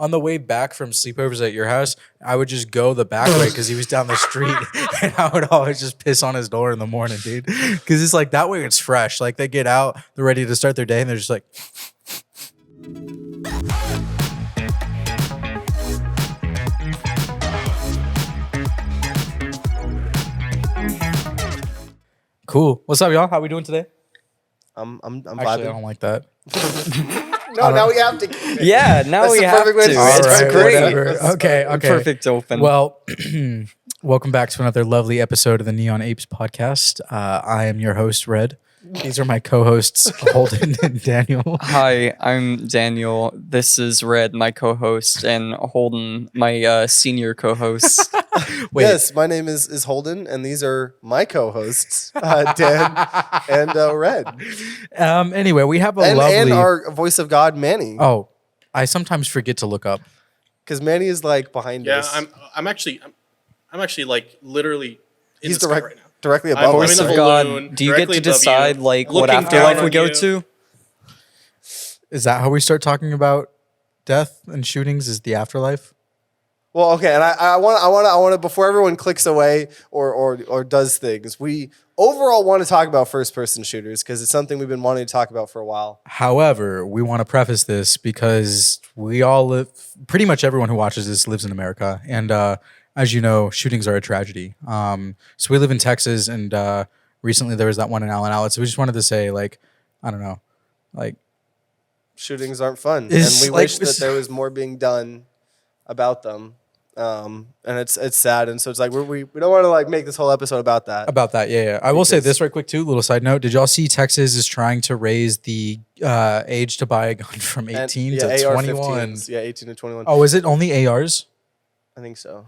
on the way back from sleepovers at your house, I would just go the back way because he was down the street, and I would always just piss on his door in the morning, dude. Because it's like that way it's fresh. Like they get out, they're ready to start their day, and they're just like. Cool. What's up, y'all? How we doing today? I'm Actually, vibing. I don't like that. No, now we have to. Yeah, now That's we the have perfect way to. to say it. It's Alright, great. whatever. Okay. Perfect open. Well, welcome back to another lovely episode of the Neon Apes podcast. I am your host, Red. These are my co-hosts, Holden and Daniel. Hi, I'm Daniel. This is Red, my co-host, and Holden, my senior co-host. Wait. Yes, my name is Holden, and these are my co-hosts, Dan and Red, Anyway, we have a and lovely. our voice of God, Manny. Oh, I sometimes forget to look up. Because Manny is like behind us. Yeah, I'm actually like literally in He's the sky right now. directly I'm above in us. Voice the of sir. God, balloon, do you get directly to above decide you, like what looking afterlife down we on go you. to? Is that how we start talking about death and shootings? Is the afterlife? Well, okay, and I want to before everyone clicks away or does things. We overall want to talk about first-person shooters because it's something we've been wanting to talk about for a while. However, we want to preface this because we all live. Pretty much everyone who watches this lives in America, and as you know, shootings are a tragedy. So we live in Texas, and recently there was that one in Allen Alley. So we just wanted to say, like, I don't know, like Shootings aren't fun, and It's we like- wish that there was more being done about them. And it's sad, and so it's like we don't want to like make this whole episode about that. about that. Yeah. I will say Because- this right quick too. Little side note: did y'all see Texas is trying to raise the age to buy a gun from 18 to 21? AR-15s. Yeah, 18 to 21. Oh, is it only ARs? I think so.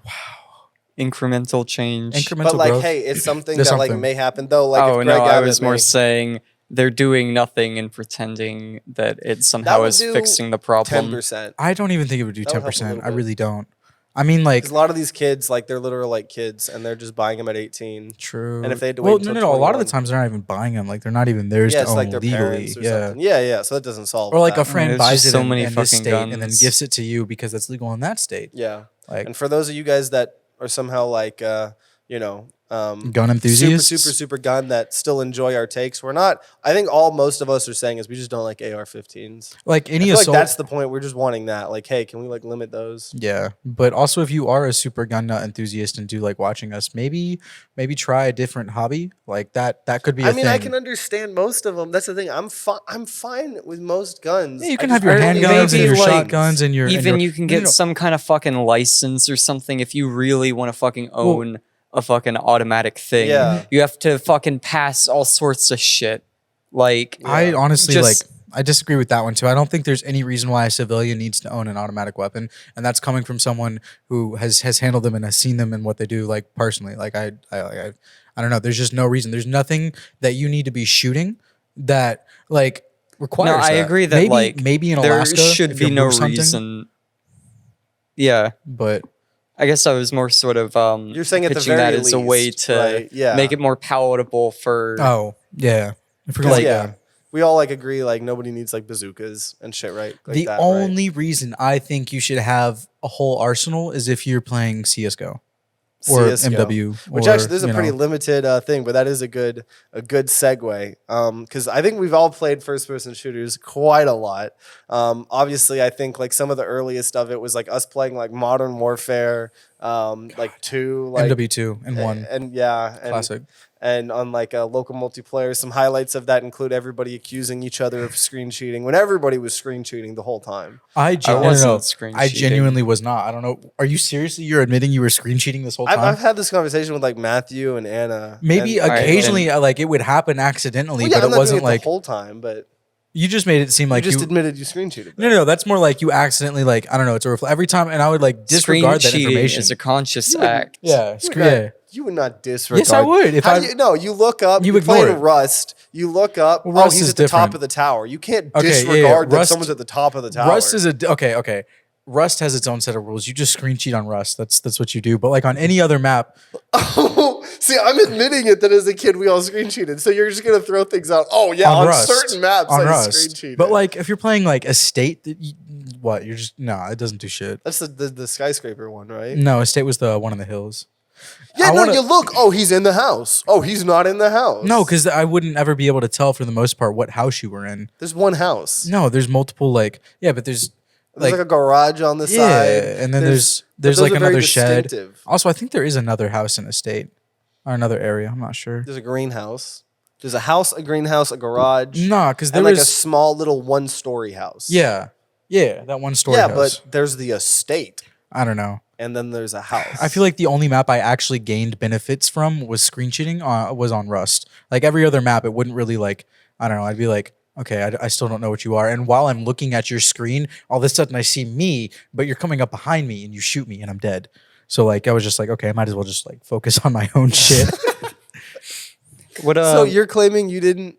Incremental change. Incremental But like, growth? hey, it's something There's that like something. may happen though. Like, Oh if no, Greg I Abbott was more may- saying they're doing nothing and pretending that it somehow would is do fixing the problem. 10%. I don't even think it would do That would help a 10%. little I bit. really don't. I mean, like, Because a lot of these kids, like, they're literal like kids, and they're just buying them at 18. true. And if they had to well, wait no, until no. A lot of the 21. times they're not even buying them. Like, they're not even theirs Yeah, to it's own like their legally. parents or Yeah. something. Yeah. So that doesn't solve. Or like that. a friend There's buys just it so in, many in this fucking state and then guns. gifts it to you because that's legal in that state. Yeah. Like, And for those of you guys that are somehow like, you know, gun enthusiasts. super gun that still enjoy our takes. We're not. I think most of us are saying is we just don't like AR-15s. Like I any feel like assault. that's the point. We're just wanting that. Like, hey, can we like limit those? Yeah, but also if you are a super gun nut enthusiast and do like watching us, maybe try a different hobby. Like that could be. I a mean, thing. I can understand most of them. That's the thing. I'm fine with most guns. Yeah, you I can just have your really handguns and maybe, your like, shotguns and your. and Even your- you can no, get no, no. some kind of fucking license or something if you really want to fucking own a fucking automatic thing. Yeah. You have to fucking pass all sorts of shit. Like I honestly just- I disagree with that one too. I don't think there's any reason why a civilian needs to own an automatic weapon, and that's coming from someone who has handled them and has seen them and what they do, like personally. Like I don't know. There's just no reason. There's nothing that you need to be shooting that like requires. No, I that. agree that maybe in there Alaska should if be you no move something, reason. Yeah. But I guess I was more sort of You're saying at the pitching very that as a way least, to right? Yeah. make it more palatable for oh yeah, if we're Like, gonna- yeah. We all like agree like nobody needs like bazookas and shit, right? Like the that, right? only reason I think you should have a whole arsenal is if you're playing CS:GO. Or CS:GO. MW, Which or, actually, there's a you pretty know. limited thing, but that is a good segue. Because I think we've all played first person shooters quite a lot. Obviously, I think like some of the earliest of it was like us playing like Modern Warfare, like 2, like MW2 and 1 and yeah, and, classic. And on like a local multiplayer, some highlights of that include everybody accusing each other of screen cheating when everybody was screen cheating the whole time. I wasn't screen cheating. genuinely was not. I don't know. Are you seriously? You're admitting you were screen cheating this whole time? I've had this conversation with like Matthew and Anna. Maybe and, occasionally, like it would happen accidentally, Well, yeah, but I'm it not doing wasn't the like whole time, but you just made it seem like you just admitted you screen cheated. No, that's more like you accidentally like I don't know. It's a every time, and I would like disregard that screen cheating information. is a conscious would- act. Yeah, You would not disregard. Yes, I would. If How I do you, no, you look up. You You're ignore playing it. Rust. You look up. Well, Oh, Rust he's is at the top different. of the tower. You can't Okay, yeah, disregard that Rust- someone's at the top of the tower. Rust is okay. Rust has its own set of rules. You just screen cheat on Rust. That's what you do. But like on any other map, See, I'm admitting it that as a kid we all screen cheated. So you're just gonna throw things out. Oh yeah, on Rust, certain maps on I Rust. screen cheated. But like if you're playing like a state, what? You're just no. It doesn't do shit. That's the skyscraper one, right? No, estate was the one in the hills. Yeah, I no, wanna- you look. Oh, he's in the house. Oh, he's not in the house. No, because I wouldn't ever be able to tell for the most part what house you were in. there's one house. No, there's multiple but there's There's like a garage on the side. and then there's but those like are very another shed. distinctive. Also, I think there is another house in estate or another area. I'm not sure. There's a greenhouse. There's a house, a greenhouse, a garage. No, because there and like was a small little one-story house. yeah, that one story Yeah, house. but there's the estate, I don't know. and then there's a house. I feel like the only map I actually gained benefits from was screen cheating. Was on Rust. Like every other map, it wouldn't really like. I don't know. I'd be like, okay, I still don't know what you are. And while I'm looking at your screen, all of a sudden I see me, but you're coming up behind me and you shoot me and I'm dead. So like I was just like, okay, I might as well just like focus on my own shit. What so you're claiming you didn't?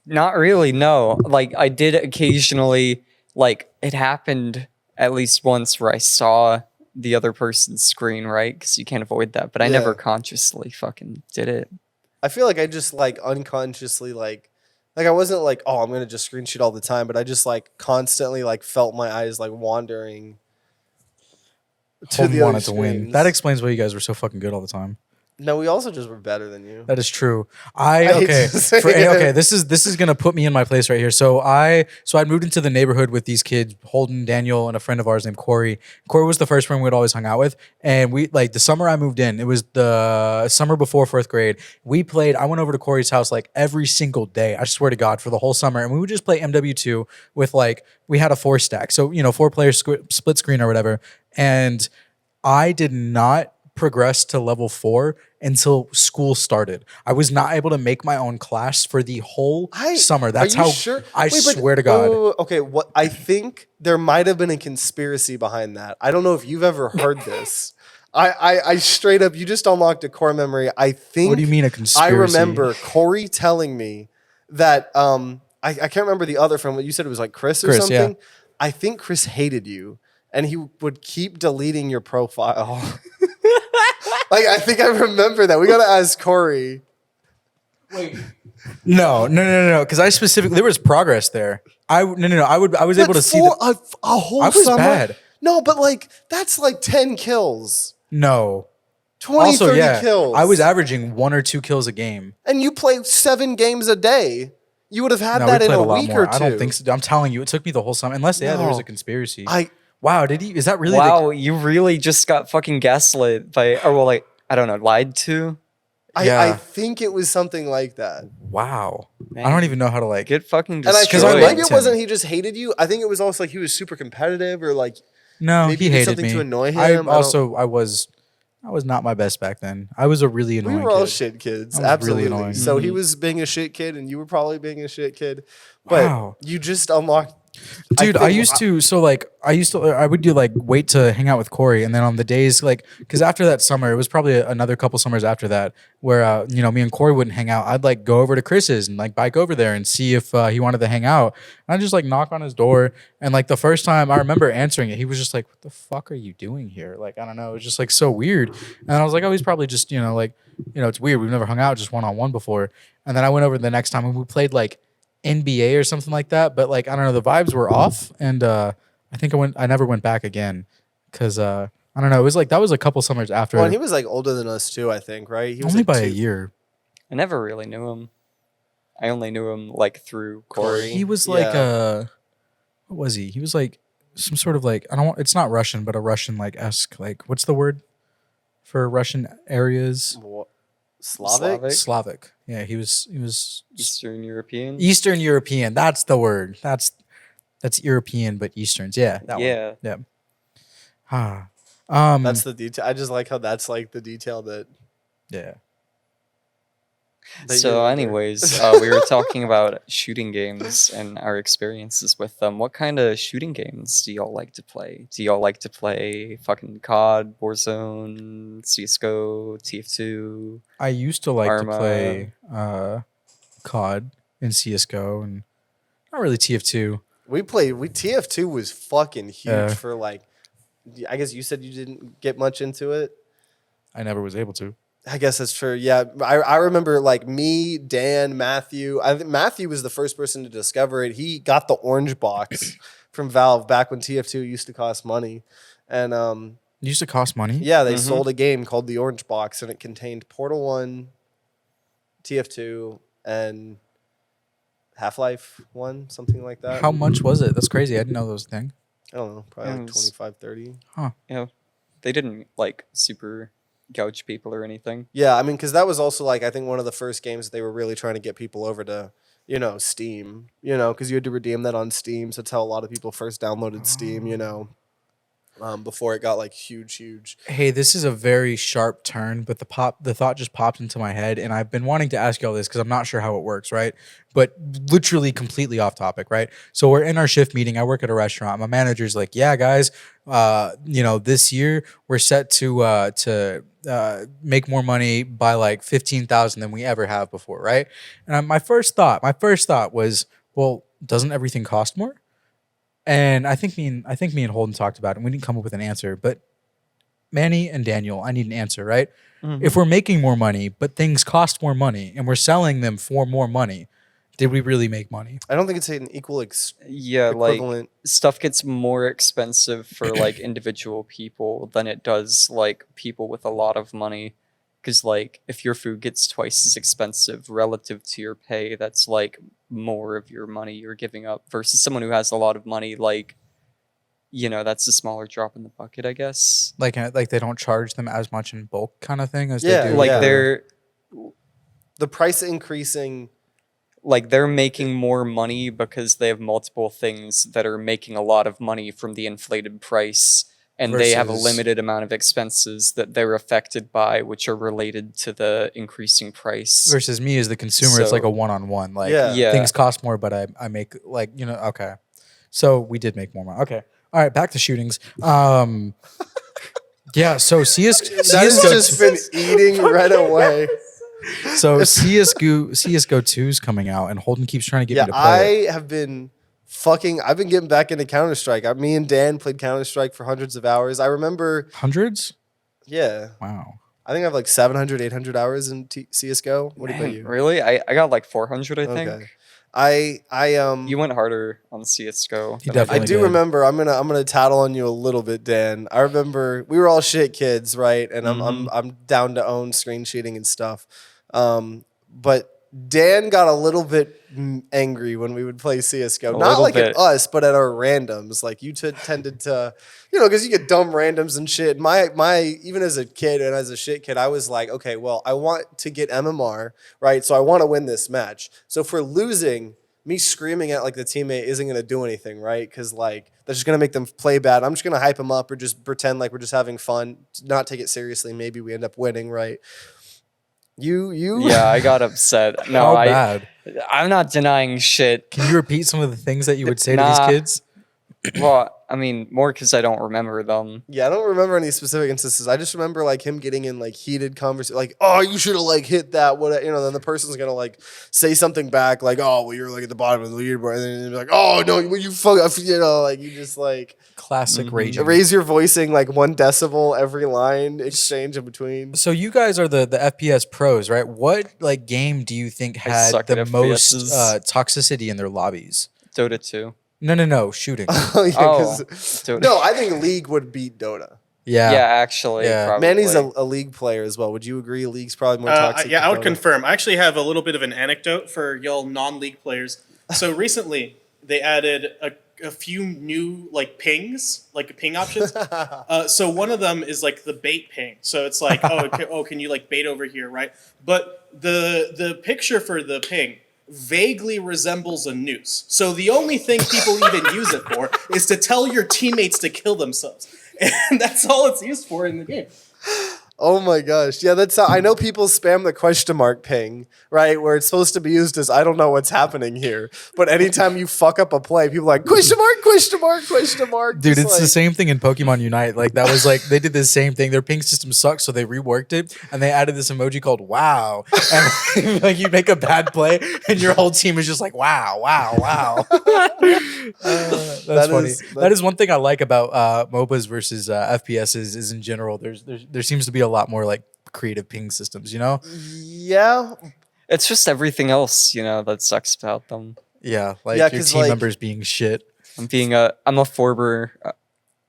Not really, no. Like I did occasionally, like it happened at least once where I saw the other person's screen, right? Because you can't avoid that. But I Yeah. never consciously fucking did it. I feel like I just like unconsciously like I wasn't like, oh, I'm gonna just screen shoot all the time, but I just like constantly like felt my eyes like wandering to Holden the other wanted to win. screens. That explains why you guys were so fucking good all the time. No, we also just were better than you. That is true. hate Okay. to say Okay. it. This is gonna put me in my place right here. So I moved into the neighborhood with these kids, Holden, Daniel, and a friend of ours named Corey. Corey was the first friend we'd always hung out with, and we like the summer I moved in. It was the summer before 4th grade. We played. I went over to Corey's house like every single day. I swear to God, for the whole summer, and we would just play MW2 with like we had a 4-stack, so 4-player split screen or whatever, and I did not progress to level 4 until school started. I was not able to make my own class for the whole summer. That's Are you how sure? I Wait, but- swear to God. wait. Okay, what I think there might have been a conspiracy behind that. I don't know if you've ever heard this. I straight up, you just unlocked a core memory. I think. What do you mean a conspiracy? I remember Corey telling me that I can't remember the other friend. You said it was like Chris or Chris, something. yeah. I think Chris hated you, and he would keep deleting your profile. Like I think I remember that. We gotta ask Corey. No. Because I specifically there was progress there. I was able to see for that. a whole I was summer. bad. No, but like that's like 10 kills, No. 20, Also, 30 yeah, kills. I was averaging 1 or 2 kills a game. and you play 7 games a day. You would have had No, that we in played a a lot week more. or two. I don't think so. I'm telling you, it took me the whole summer. Unless there was No. a conspiracy. I Wow, did he? Is that really? Wow, you really just got fucking gaslit by, or well, like I don't know, lied to. Yeah. think it was something like that. Wow. Man. I don't even know how to like. Get fucking And I destroyed. I think liked it him. wasn't he just hated you. I think it was also like he was super competitive or like No, maybe he you did hated something me. to annoy him. I I don't- also I was not my best back then. I was a really we annoying were all kid. shit kids. I was really Absolutely. annoying. So he Mhm. was being a shit kid and you were probably being a shit kid. But Wow. you just unlocked Dude, I think- used to I would do like wait to hang out with Corey, and then on the days like because after that summer, it was probably another couple summers after that where me and Corey wouldn't hang out. I'd like go over to Chris's and like bike over there and see if he wanted to hang out. And I'd just like knock on his door, and like the first time I remember answering it, he was just like, "What the fuck are you doing here?" Like I don't know, it was just like so weird. And I was like, "Oh, he's probably just it's weird. We've never hung out just one-on-one before." And then I went over the next time and we played like NBA or something like that, but like I don't know, the vibes were off, and I think I never went back again because I don't know, it was like that was a couple summers after. Well, and he was like older than us too, I think, right? He was only like by a 2. year. I never really knew him. I only knew him like through Corey. He was like Yeah. what was he? He was like some sort of like it's not Russian, but a Russian like esque like what's the word for Russian areas? Slavic? Slavic. Yeah, he was Eastern European. Eastern European. That's the word. That's European, but Easterns. Yeah, that one. Yeah. Yeah. Ah. That's the detail. I just like how that's like the detail that. yeah. that So, you're under. anyways, we were talking about shooting games and our experiences with them. What kind of shooting games do y'all like to play? Do y'all like to play fucking COD, Warzone, CS:GO, TF2? I used to like Arma. to play COD and CS:GO and not really TF2. We TF2 was fucking huge Yeah. for like. I guess you said you didn't get much into it. I never was able to. I guess that's true. Yeah, I remember like me, Dan, Matthew. I think Matthew was the first person to discover it. He got the orange box from Valve back when TF2 used to cost money, and It used to cost money. yeah, they Mhm. sold a game called the Orange Box, and it contained Portal 1, TF2, and Half-Life 1, something like that. How much was it? That's crazy. I didn't know that was a thing. I don't know, probably It like was- 25, 30. Yeah, they didn't like super gouge people or anything. Yeah, I mean, because that was also like I think one of the first games they were really trying to get people over to, Steam. Because you had to redeem that on Steam. So that's how a lot of people first downloaded Steam. Before it got like huge. Hey, this is a very sharp turn, but the thought just popped into my head, and I've been wanting to ask y'all this because I'm not sure how it works, right? But literally completely off topic, right? So we're in our shift meeting. I work at a restaurant. My manager's like, "Yeah, guys, this year we're set to make more money by like 15,000 than we ever have before, right?" And my first thought was, well, doesn't everything cost more? And I think me and Holden talked about it, and we didn't come up with an answer. But Manny and Daniel, I need an answer, right? If we're making more money, but things cost more money, and we're selling them for more money, did we really make money? I don't think it's an equal Yeah, like equivalent. stuff gets more expensive for like individual people than it does like people with a lot of money. Because like if your food gets twice as expensive relative to your pay, that's like more of your money you're giving up versus someone who has a lot of money. Like, that's a smaller drop in the bucket, I guess. Like they don't charge them as much in bulk, kind of thing, as Yeah, they do. Like yeah. they're The price increasing. like they're making more money because they have multiple things that are making a lot of money from the inflated price. And they have a Versus- limited amount of expenses that they're affected by, which are related to the increasing price. versus me as the consumer, it's like So- a one-on-one. Like Yeah. Yeah. things cost more, but I make like okay. So we did make more money. Okay, all right. Back to shootings. Yeah. So That has just been eating right away. So CS:GO 2 is coming out, and Holden keeps trying to get Yeah, me to play it. I've been getting back into Counter-Strike. Me and Dan played Counter-Strike for hundreds of hours. I remember, Hundreds? yeah, Wow. I think I have like 700, 800 hours in CSGO. What about Man, you? really? I got like 400, I think. Okay. I You went harder on CS:GO. He than I I definitely did. do did. remember. I'm gonna tattle on you a little bit, Dan. I remember we were all shit kids, right? And I'm down to own screen cheating and stuff. But Dan got a little bit angry when we would play CS:GO. A Not little like at bit. us, but at our randoms. Like you tended to, because you get dumb randoms and shit. My even as a kid and as a shit kid, I was like, okay, well, I want to get MMR, right? So I want to win this match. So if we're losing, me screaming at like the teammate isn't gonna do anything, right? Because like that's just gonna make them play bad. I'm just gonna hype them up or just pretend like we're just having fun, not take it seriously. Maybe we end up winning, right? You Yeah, I got upset. No, How bad? I'm not denying shit. Can you repeat some of the things that you would say to Nah. these kids? Well, I mean, more because I don't remember them. Yeah, I don't remember any specific instances. I just remember like him getting in like heated conversation, like, "Oh, you should have like hit that." What then the person's gonna like say something back, like, "Oh, well, you're like at the bottom of the leaderboard," and then they'll be like, "Oh no, well, you fuck," like you just like Classic Mhm. raging. raise your voicing like 1 decibel every line exchange in between. So you guys are the FPS pros, right? What like game do you think I had suck the at most FPSs. toxicity in their lobbies? Dota 2. No, shooting. Oh, yeah, 'cause- Dota. no, I think League would beat Dota. Yeah, Yeah. actually, Yeah. probably. Manny's a League player as well. Would you agree? League's probably more toxic. Yeah, than I would Dota? confirm. I actually have a little bit of an anecdote for y'all non-league players. So recently, they added a few new like pings, like ping options. So one of them is like the bait ping. So it's like, can you like bait over here, right? But the picture for the ping vaguely resembles a noose. So the only thing people even use it for is to tell your teammates to kill themselves. And that's all it's used for in the game. Oh my gosh. Yeah, that's how I know people spam the question mark ping, right? Where it's supposed to be used as I don't know what's happening here. But anytime you fuck up a play, people are like question mark, question mark, question mark. Dude, Just it's the like- same thing in Pokemon Unite. Like that was like they did the same thing. Their ping system sucks, so they reworked it and they added this emoji called "Wow." And like you make a bad play, and your whole team is just like "Wow, wow, wow." That's That funny. is- That is one thing I like about MOBAs versus FPSs is in general. There seems to be a lot more like creative ping systems. You know? Yeah. It's just everything else, that sucks about them. Yeah, like Yeah, your 'cause, team like- members being shit. I'm a former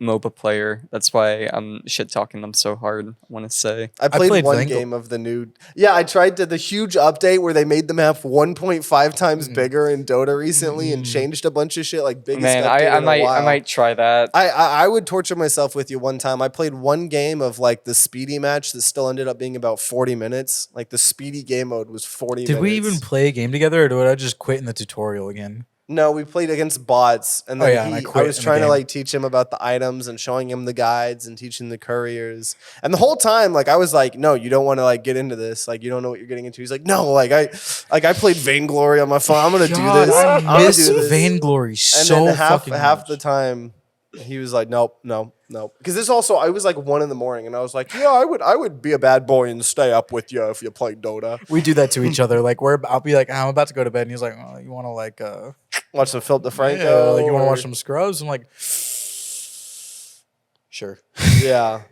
MOBA player. That's why I'm shit talking them so hard. I want to say. I played played one Vangl- game of the new. Yeah, I tried the huge update where they made the map 1.5 times bigger in Dota recently and changed a bunch of shit, like biggest Man, update I in a might while. I might try that. I would torture myself with you one time. I played one game of like the speedy match that still ended up being about 40 minutes. Like the speedy game mode was 40 minutes. Did we even play a game together, or did I just quit in the tutorial again? No, we played against bots, and Oh, then yeah, and I I quit was in the trying to game. like teach him about the items and showing him the guides and teaching the couriers. And the whole time, like I was like, "No, you don't want to like get into this. Like you don't know what you're getting into." He's like, "No, I played Vainglory on my phone. I'm gonna do God, this. I'm I gonna miss do this." Vainglory And so then half fucking the much. time, he was like, "Nope, no, no." Because this also, I was like 1 a.m, and I was like, "Yeah, I would be a bad boy and stay up with you if you played Dota. We do that to each other. Like I'll be like, I'm about to go to bed, and he's like, oh, you want to like, Watch some Philip DeFranco. yeah, like you want to or- watch some Scrubs? I'm like, sure. Yeah, Dude,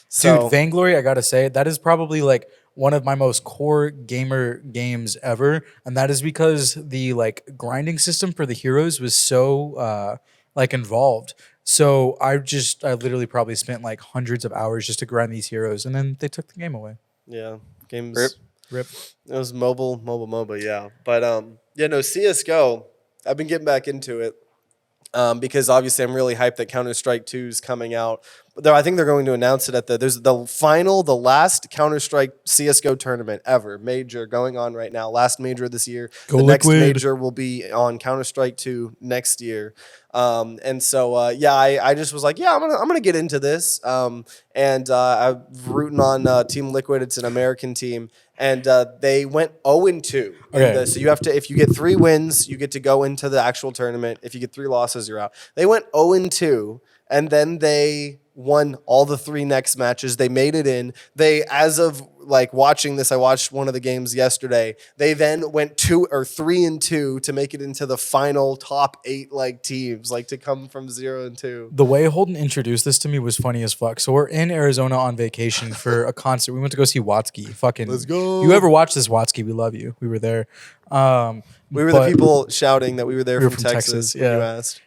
so Vainglory, I gotta say, that is probably like one of my most core gamer games ever, and that is because the like grinding system for the heroes was so like involved. So I literally probably spent like hundreds of hours just to grind these heroes, and then they took the game away. yeah, games. Rip. Rip. It was MOBA, yeah. But yeah, no, CS:GO. I've been getting back into it because obviously I'm really hyped that Counter-Strike 2 is coming out. But I think they're going to announce it at the last Counter-Strike CS:GO tournament ever, major going on right now. Last major of this year. Go the next Liquid. major will be on Counter-Strike 2 next year. And so yeah, I just was like, yeah, I'm gonna get into this. And I'm rooting on Team Liquid. It's an American team. And they went 0-2. Okay. So you have to, if you get 3 wins, you get to go into the actual tournament. If you get 3 losses, you're out. They went 0-2, and then they won all the 3 next matches. They made it in. They, as of like watching this, I watched one of the games yesterday. They then went 3-2 to make it into the final top 8 like teams, like to come from 0-2. The way Holden introduced this to me was funny as fuck. So we're in Arizona on vacation for a concert. We went to go see Watsky. Fucking, Let's go. You ever watch this Watsky? We love you. We were there. We were but- the people shouting that we were there We were from, from Texas. Texas, When you yeah. asked.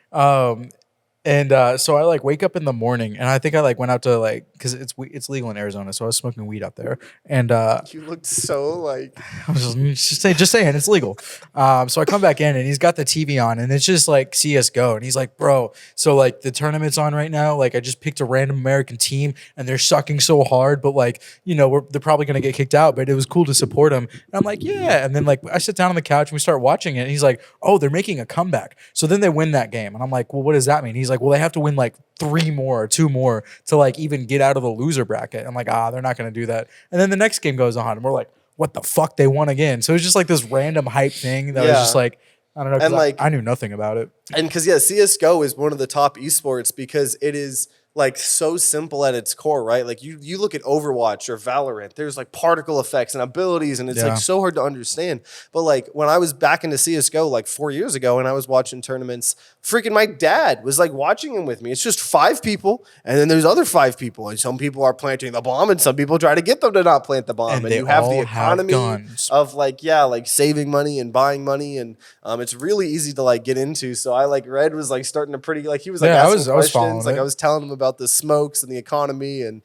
And so I like wake up in the morning, and I think I like went out to like because it's legal in Arizona, so I was smoking weed out there, and You looked so like I was just saying it's legal. So I come back in, and he's got the TV on, and it's just like CS:GO, and he's like, bro, so like the tournament's on right now. Like I just picked a random American team, and they're sucking so hard, but like they're probably gonna get kicked out, but it was cool to support them. And I'm like, yeah. And then like I sit down on the couch and we start watching it, and he's like, oh, they're making a comeback. So then they win that game, and I'm like, well, what does that mean? He's like, well, they have to win like 3 more or 2 more to like even get out of the loser bracket. I'm like, they're not going to do that. And then the next game goes on, and we're like, what the fuck? They won again. So it's just like this random hype thing that was Yeah. just like, I don't know. 'cause And, like- I knew nothing about it. And because yeah, CS:GO is one of the top esports because it is like so simple at its core, right? Like you look at Overwatch or Valorant, there's like particle effects and abilities, and it's Yeah. like so hard to understand. But like when I was back into CS:GO like 4 years ago, and I was watching tournaments, freaking my dad was like watching them with me. It's just 5 people, and then there's other 5 people, and some people are planting the bomb, and some people try to get them to not plant the bomb, And and they you have the all have economy guns. of like saving money and buying money, and it's really easy to like get into. So I like Red was like starting to pretty like he was like Yeah, I asking was questions, following like it. I was telling him about the smokes and the economy, and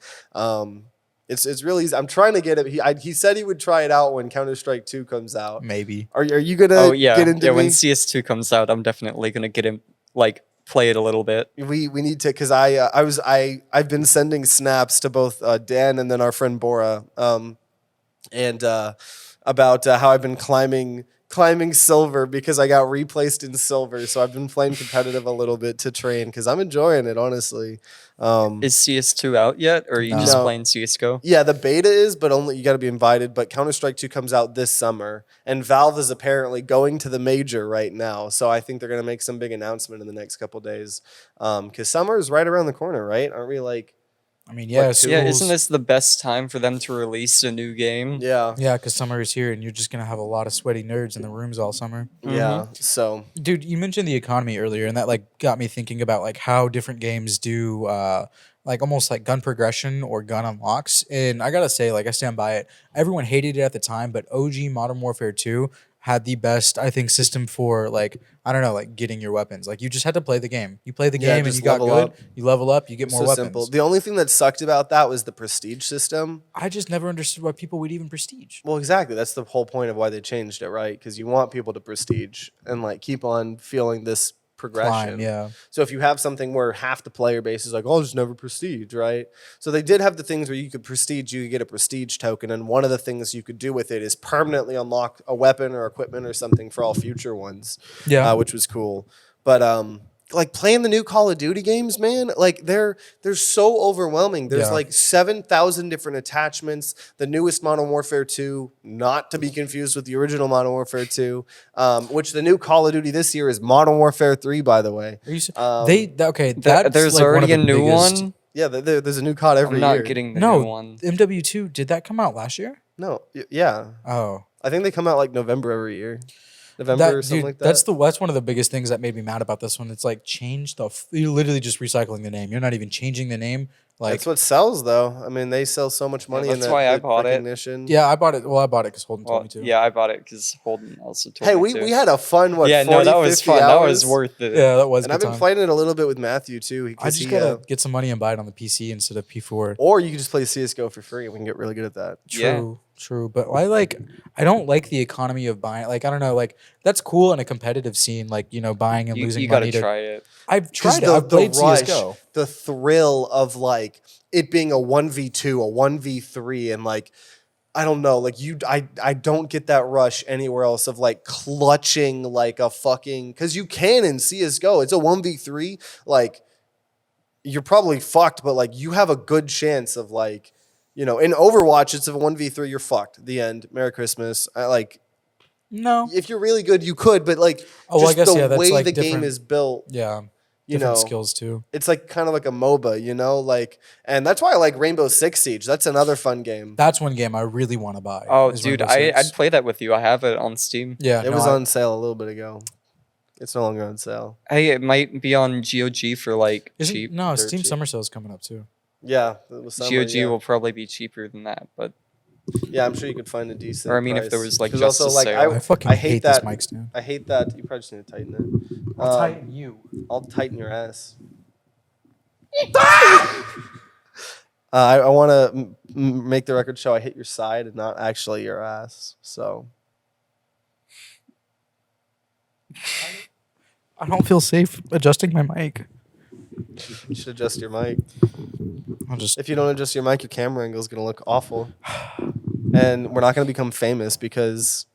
it's really easy. I'm trying to get it. He said he would try it out when Counter-Strike 2 comes out. Maybe. Are you gonna Oh yeah, get into yeah. me? When CS2 comes out, I'm definitely gonna get him like play it a little bit. We need to because I've been sending snaps to both Dan and then our friend Bora and about how I've been climbing silver because I got replaced in silver. So I've been playing competitive a little bit to train because I'm enjoying it, honestly. Is CS2 out yet, or are you No. just No. playing CS:GO? Yeah, the beta is, but only you got to be invited. But Counter-Strike 2 comes out this summer, and Valve is apparently going to the major right now. So I think they're going to make some big announcement in the next couple days. Because summer is right around the corner, right? Aren't we like? I mean, yeah. Like, Yeah, schools- isn't this the best time for them to release a new game? Yeah, Yeah, because summer is here, and you're just gonna have a lot of sweaty nerds in the rooms all summer. yeah. So Dude, you mentioned the economy earlier, and that like got me thinking about like how different games do like almost like gun progression or gun unlocks. And I gotta say, like I stand by it. Everyone hated it at the time, but OG Modern Warfare 2 had the best, I think, system for like, I don't know, like getting your weapons. Like you just had to play the game. You play the Yeah, game and just you got level good. up. You level up, you get more So weapons. simple. The only thing that sucked about that was the prestige system. I just never understood why people would even prestige. Well, exactly. That's the whole point of why they changed it, right? Because you want people to prestige and like keep on feeling this progression. Climb, yeah. So if you have something where half the player base is like, oh, I'll just never prestige, right? So they did have the things where you could prestige, you could get a prestige token, and one of the things you could do with it is permanently unlock a weapon or equipment or something for all future ones. Yeah. Which was cool. But like playing the new Call of Duty games, man, like they're so overwhelming. There's Yeah. like 7,000 different attachments. The newest Modern Warfare 2, not to be confused with the original Modern Warfare 2, which the new Call of Duty this year is Modern Warfare 3, by the way. Are you Um, There's like one already of a the new biggest- one. Yeah, there's a new COD every I'm not year. getting the No, new one. MW2, did that come out last year? No, yeah. Oh. I think they come out like November every year. November or something like that. That's one of the biggest things that made me mad about this one. It's like change you're literally just recycling the name. You're not even changing the name. Like That's what sells, though. I mean, they sell so much money in that's that why I that bought it. recognition. yeah, I bought it. Well, I bought it because Holden told Well, me to. yeah, I bought it because Holden also told Hey, me we, to. we had a fun, what, yeah, 40, no, that was 50 fun. That hours? was worth it. Yeah, that was. And a I've good been time. playing it a little bit with Matthew, too. I just gotta get some money and buy it on the PC instead of P4. Or you can just play CSGO for free, and we can get really good at that. True, true. But I don't like the economy of buying. Like I don't know. Like that's cool in a competitive scene. Like buying and losing You gotta money. try it. I've 'Cause tried it. I've played rush, CS:GO. the thrill of like it being a 1v2, a 1v3, and like I don't know, like I don't get that rush anywhere else of like clutching like a fucking, because you can in CS:GO. It's a 1v3, like you're probably fucked, but like you have a good chance of like, in Overwatch it's a 1v3, you're fucked. The end. Merry Christmas. No. If you're really good, you could, but like Oh, well, I just guess, the yeah, that's, way like, the game different- is built, Yeah. you Different know, skills too. it's like kind of like a MOBA, like, and that's why I like Rainbow Six Siege. That's another fun game. That's one game I really want to buy. Oh, is dude, Rainbow Six. I'd play that with you. I have it on Steam. Yeah, It was on sale a little bit ago. It's no longer on sale. Hey, it might be on GOG for like cheap. No, dirt Steam cheap. Summer Sale is coming up too. Yeah, it was summer, GOG yeah. will probably be cheaper than that, but Yeah, I'm sure you could find a decent. Or, I mean, if price. there was, like, 'Cause just a sale. I fucking I hate that. this mic stand. I hate that. You probably just need to tighten it. I'll tighten you. I'll tighten your ass. I want to make the record show I hit your side and not actually your ass. So I don't feel safe adjusting my mic. you should adjust your mic. I'll just. If you don't adjust your mic, your camera angle is going to look awful. And we're not going to become famous because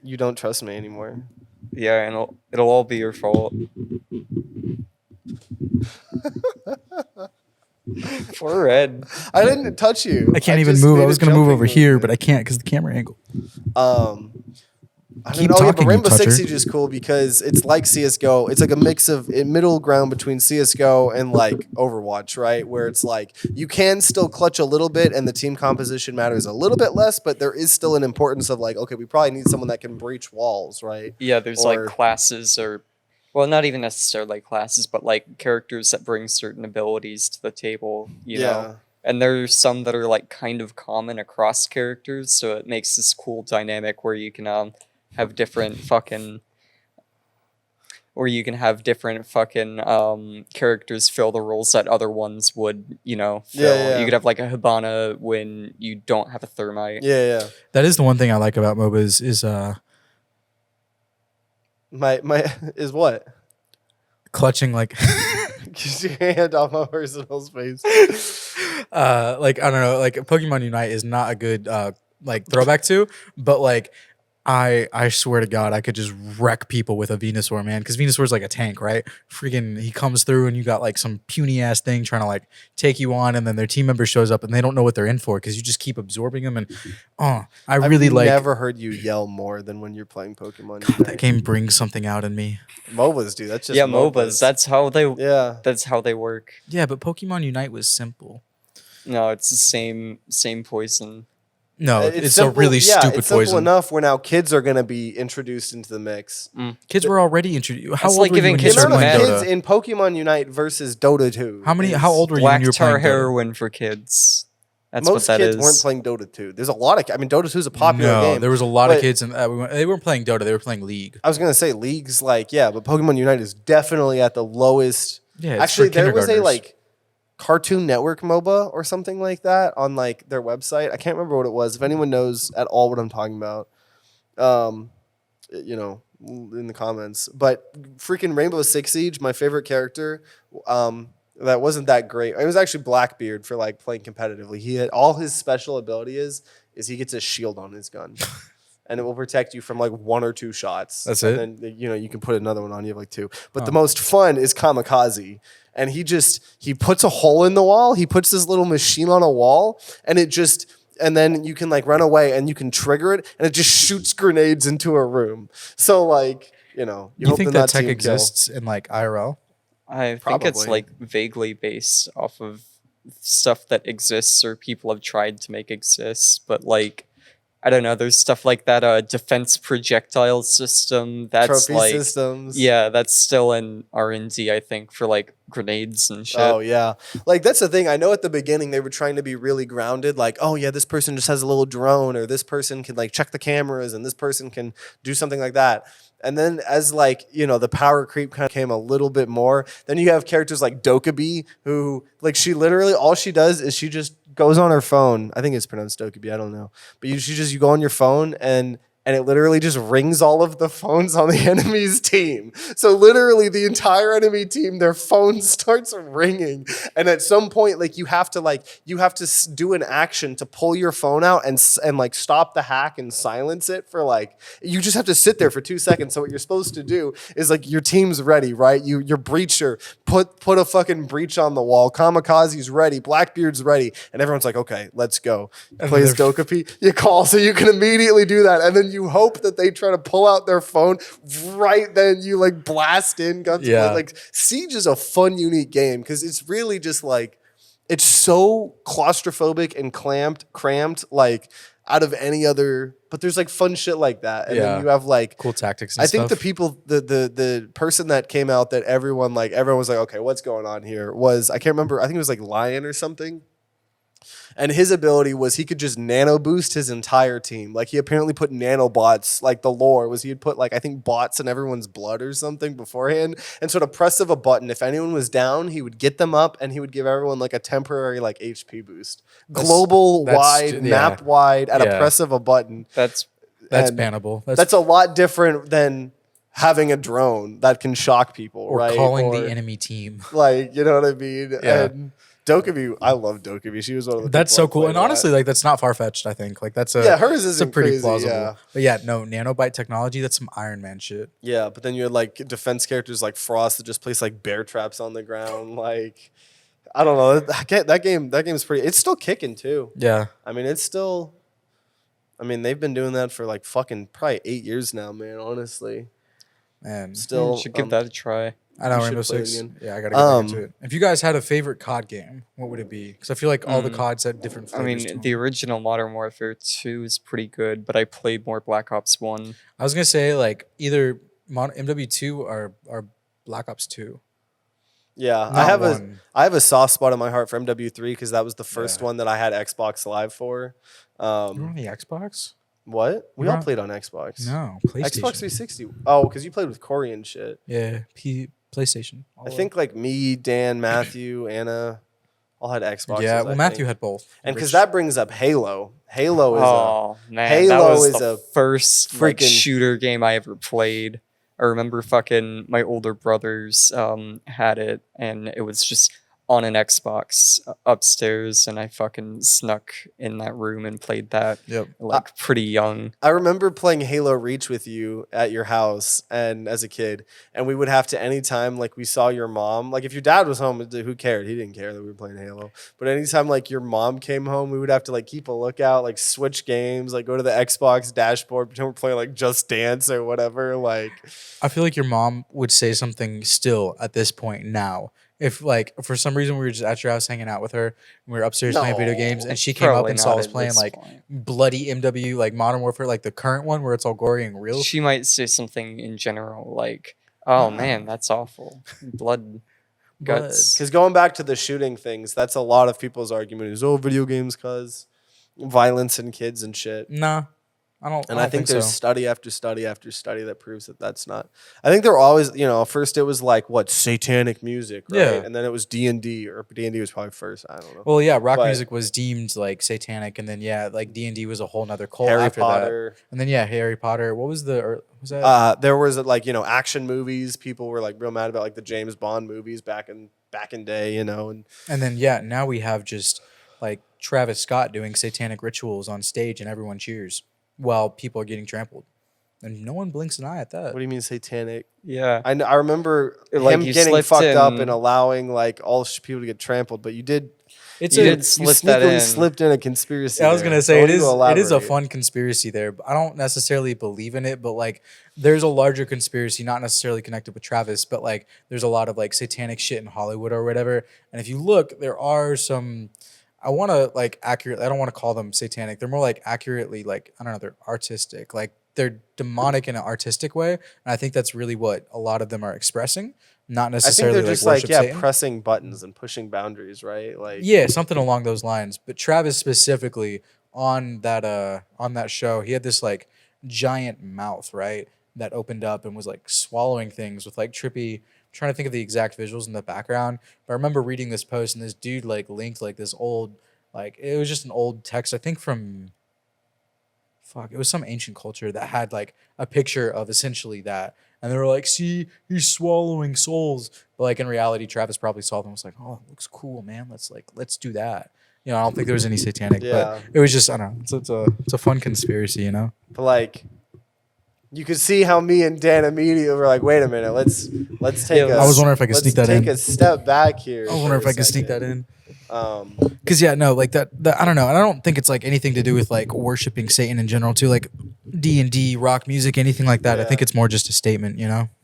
you don't trust me anymore. yeah, and it'll all be your fault. Poor Red. I didn't touch you. I can't even just move. made I a was gonna move jumping over here, movement. but I can't because the camera angle. I Keep mean, talking, but you Rainbow Six toucher. Siege is cool because it's like CS:GO. It's like a mix of middle ground between CS:GO and like Overwatch, right? Where it's like you can still clutch a little bit, and the team composition matters a little bit less, but there is still an importance of like, okay, we probably need someone that can breach walls, right? Yeah, there's Or- like classes or, well, not even necessarily like classes, but like characters that bring certain abilities to the table, you know? And there's some that are like kind of common across characters, so it makes this cool dynamic where you can have different fucking characters fill the roles that other ones would, fill. Yeah. You could have like a Hibana when you don't have a Thermite. Yeah. That is the one thing I like about MOBAs is My is what? clutching like Get your hand off my personal space. like I don't know, like Pokemon Unite is not a good like throwback to, but like I swear to God, I could just wreck people with a Venusaur, man, because Venusaur's like a tank, right? Freaking, he comes through and you got like some puny ass thing trying to like take you on, and then their team member shows up and they don't know what they're in for because you just keep absorbing them. And I've really like never heard you yell more than when you're playing Pokemon. God, Unite. that game brings something out in me. MOBAs, dude. That's just Yeah, MOBAs. That's how they. yeah. That's how they work. Yeah, but Pokemon Unite was simple. No, it's the same poison. No, it's simple, a really stupid it's simple poison. enough where now kids are going to be introduced into the mix. Kids were already introduced. How That's old like were you giving when you kids started a playing meth. Kids Dota? in Pokemon Unite versus Dota 2. How old were you when Black you were tar playing Dota? heroin for kids. That's what Most that kids is. weren't playing Dota 2. There's a lot of. I mean, Dota 2 is a popular No, game. there was a lot of but kids, and they weren't playing Dota. They were playing League. I was gonna say League's like but Pokemon Unite is definitely at the lowest. Yeah, it's Actually, for there was a kindergartners. like Cartoon Network MOBA or something like that on like their website. I can't remember what it was. If anyone knows at all what I'm talking about, you know, in the comments. But freaking Rainbow Six Siege, my favorite character, that wasn't that great. It was actually Blackbeard for like playing competitively. He had all his special ability is he gets a shield on his gun. And it will protect you from like 1 or 2 shots. That's and it? then you know you can put another one on. You have like 2. But the most fun is Kamikaze, and he puts a hole in the wall. He puts this little machine on a wall, and then you can like run away and you can trigger it, and it just shoots grenades into a room. So like you know You hope think to that not tech team kill. exists in like IRL? I think it's Probably. like vaguely based off of stuff that exists or people have tried to make exist, but like I don't know, there's stuff like that defense projectile system that's Trophy like systems. yeah, that's still in R&D I think for like grenades and shit. Oh yeah, like that's the thing. I know at the beginning they were trying to be really grounded. Like, oh yeah, this person just has a little drone, or this person can like check the cameras, and this person can do something like that. And then as like you know the power creep kind of came a little bit more, then you have characters like Dokkaebi, who like she literally all she does is she just goes on her phone. I think it's pronounced Dokkaebi. I don't know, but you go on your phone and it literally just rings all of the phones on the enemy's team. So literally the entire enemy team, their phone starts ringing. And at some point, like you have to do an action to pull your phone out and like stop the hack and silence it for like, you just have to sit there for 2 seconds. So what you're supposed to do is like your team's ready, right? Your breacher, put a fucking breach on the wall. Kamikaze's ready. Blackbeard's ready. And everyone's like, okay, let's go. Play as Dokkaebi. You call so you can immediately do that. And then you hope that they try to pull out their phone right then you like blast in guns. Yeah. Like Siege is a fun, unique game because it's really just like it's so claustrophobic and cramped, like out of any other. But there's like fun shit like that, and then you have like cool tactics. And I think stuff. the people, the person that came out that everyone was like, okay, what's going on here? Was I can't remember. I think it was like Lion or something. And his ability was he could just nano boost his entire team. Like he apparently put nanobots, like the lore was he'd put like I think bots in everyone's blood or something beforehand. And so at a press of a button, if anyone was down, he would get them up and he would give everyone like a temporary like HP boost. Global wide, map wide at a press of a button. That's bannable. That's a lot different than having a drone that can shock people, or right? calling the enemy team. Like, you know what I mean? Yeah. And Dokkaebi, I love Dokkaebi. She was one of the That's people so I cool. played And a lot. honestly, like that's not far fetched. I think like that's hers it's a isn't pretty crazy, plausible. yeah. But yeah, no nanobite technology. That's some Iron Man shit. Yeah, but then you had like defense characters like Frost that just place like bear traps on the ground. Like, I don't know. That game's pretty. It's still kicking too. Yeah. I mean, they've been doing that for like fucking probably 8 years now, man. Honestly, And still should give that a try. I know we should Rainbow play it Six. again. Yeah, I gotta get back into it. If you guys had a favorite COD game, what would it be? Because I feel like all the CODs had different I flavors. to mean, them. the original Modern Warfare 2 is pretty good, but I played more Black Ops 1. I was gonna say like either MW2 or Black Ops 2. Yeah, Not one. I have a soft spot in my heart for MW3 because that was the first Yeah. one that I had Xbox Live for. You were on the Xbox? What? We You're all on- played on Xbox. No, PlayStation. Xbox 360. Oh, because you played with Corey and shit. Yeah, PlayStation. I think like me, Dan, Matthew, Anna, all had Xboxes. Yeah, I well, Matthew think. had both. And because Rich- that brings up Halo. Halo is Oh man, Halo that was is the a first like freaking- shooter game I ever played. I remember fucking my older brothers had it, and it was just on an Xbox upstairs, and I fucking snuck in that room and played that. Yep. Like pretty young. I remember playing Halo Reach with you at your house and as a kid, and we would have to anytime like we saw your mom, like if your dad was home, who cared? He didn't care that we were playing Halo. But anytime like your mom came home, we would have to like keep a lookout, like switch games, like go to the Xbox dashboard, pretend we're playing like Just Dance or whatever. Like I feel like your mom would say something still at this point now. If like for some reason we were just at your house hanging out with her, and we were upstairs playing video games, and she came up Probably and saw not us at playing this like point. bloody MW, like Modern Warfare, like the current one where it's all gory and real. She might say something in general like, "Oh man, that's awful." Blood. Guts. Because going back to the shooting things, that's a lot of people's argument is, oh, video games cause violence and kids and shit. Nah, I don't. And I I don't think so. there's study after study after study that proves that that's not. I think they're always, first it was like what satanic music, right? Yeah. And then it was D&D, or D&D was probably first. I don't know. Well, yeah, rock But- music was deemed like satanic, and then like D&D was a whole nother cult Harry after Potter. that. And then Harry Potter. What was was that? There was action movies. People were like real mad about like the James Bond movies back in day, and And then now we have just like Travis Scott doing satanic rituals on stage, and everyone cheers while people are getting trampled, and no one blinks an eye at that. what do you mean satanic? Yeah. I remember Like, him you getting slipped fucked up in- and allowing like all people to get trampled, but you did It's You a, did slip that sneakily in. slipped in a conspiracy. I was there. gonna So say I it want you to is a elaborate. fun conspiracy there. But I don't necessarily believe in it, but like there's a larger conspiracy, not necessarily connected with Travis, but like there's a lot of like satanic shit in Hollywood or whatever. And if you look, there are some. I want to like accurate. I don't want to call them satanic. They're more like accurately like I don't know. They're artistic. Like they're demonic in an artistic way, and I think that's really what a lot of them are expressing. Not I think necessarily they're just like worship Satan. pressing buttons and pushing boundaries, right? Like Yeah, something along those lines. But Travis specifically on that show, he had this like giant mouth, right? That opened up and was like swallowing things with like trippy. I'm trying to think of the exact visuals in the background. But I remember reading this post and this dude like linked like this old it was just an old text, I think from it was some ancient culture that had like a picture of essentially that. And they were like, see, he's swallowing souls. But like in reality, Travis probably saw them and was like, oh, it looks cool, man. Let's do that. I don't think there was any satanic, Yeah. but it was just, I don't know. It's a fun conspiracy, But like, you could see how me and Dan immediately were like, "Wait a minute, let's take." Yeah, a, I was wondering if I could let's sneak that take in. a step back here. I was wondering if for I a could sneak that second. in. Because like that, I don't know. And I don't think it's like anything to do with like worshiping Satan in general too, like D&D, rock music, anything like that. I Yeah. think it's more just a statement,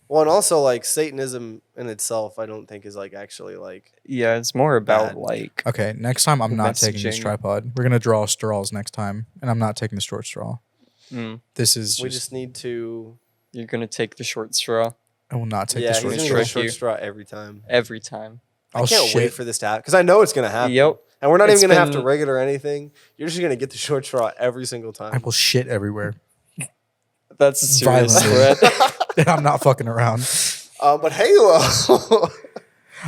Well, and also like Satanism in itself, I don't think is like actually like. Yeah, it's more about Bad. like Okay, next time I'm not taking this Messaging. tripod. We're gonna draw straws next time, and I'm not taking the short straw. This is We just need to. you're gonna take the short straw I will not take Yeah, the he's short gonna straw. get a Trick short you. straw every time. every time. I I'll can't wait shit. for this to happen because I know it's gonna happen. Yep. And we're not It's even gonna have to been- rig it or anything. You're just gonna get the short straw every single I time. will shit everywhere. That's a serious Violently. threat. I'm not fucking around. But Halo.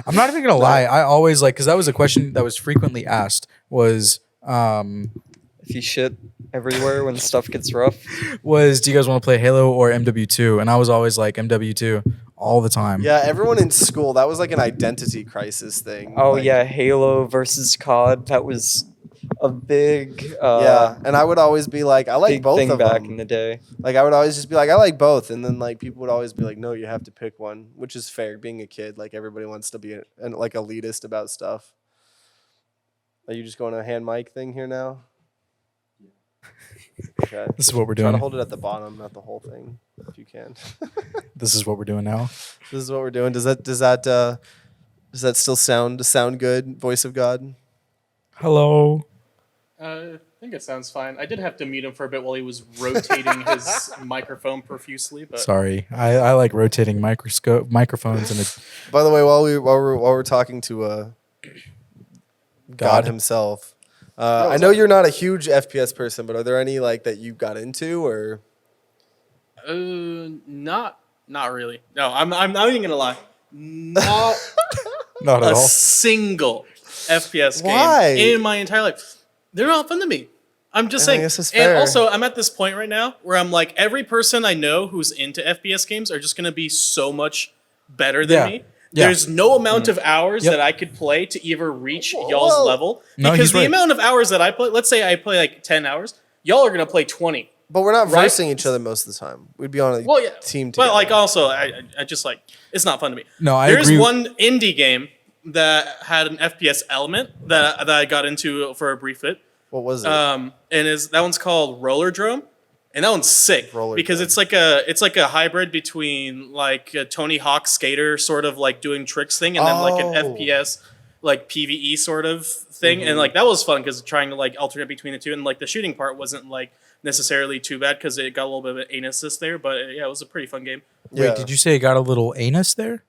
I'm not even gonna lie. I always because that was a question that was frequently asked. Was If you shit everywhere when stuff gets rough. do you guys want to play Halo or MW2? And I was always like MW2 all the time. Yeah, everyone in school, that was like an identity crisis thing. Oh Like, yeah, Halo versus COD. That was a big yeah, and I would always be like, I like big both thing of back them. in the day. Like I would always just be like, I like both, and then like people would always be like, no, you have to pick one, which is fair. Being a kid, like everybody wants to be like elitist about stuff. Are you just going to a hand mic thing here now? Okay. This is what we're Try to doing. hold it at the bottom, not the whole thing, if you can. This is what we're doing now. This is what we're doing. Does that still sound good? Voice of God. Hello. I think it sounds fine. I did have to mute him for a bit while he was rotating his microphone profusely, but Sorry, I like rotating microphones and it. By the way, while we're talking to God God. himself, I know you're not a huge FPS person, but are there any like that you got into or? not really. No, I'm not even gonna lie. Not Not at a all. single FPS Why? game in my entire life. They're not fun to me. I'm just I saying. guess it's And fair. also, I'm at this point right now where I'm like, every person I know who's into FPS games are just gonna be so much better than Yeah. me. Yeah. There's no amount of hours Yep. that I could play to ever reach y'all's Well- level. No, Because he's the right. amount of hours that I play, let's say I play like 10 hours, y'all are gonna play 20. But we're not Right? versing each other most of the time. We'd be on a Well, yeah. team together. But like also, I just like it's not fun to me. No, I There's agree. one indie game that had an FPS element that I got into for a brief bit. What was it? And that one's called Roller Drome, and that one's sick Roller because Drome. it's like a hybrid between like a Tony Hawk skater sort of like doing tricks thing, and then like an Oh. FPS like PVE sort of thing, Mm-hmm. and like that was fun because trying to like alternate between the two, and like the shooting part wasn't like necessarily too bad because it got a little bit of an anus there, but yeah, it was a pretty fun game. Wait, did you say it got a little anus there?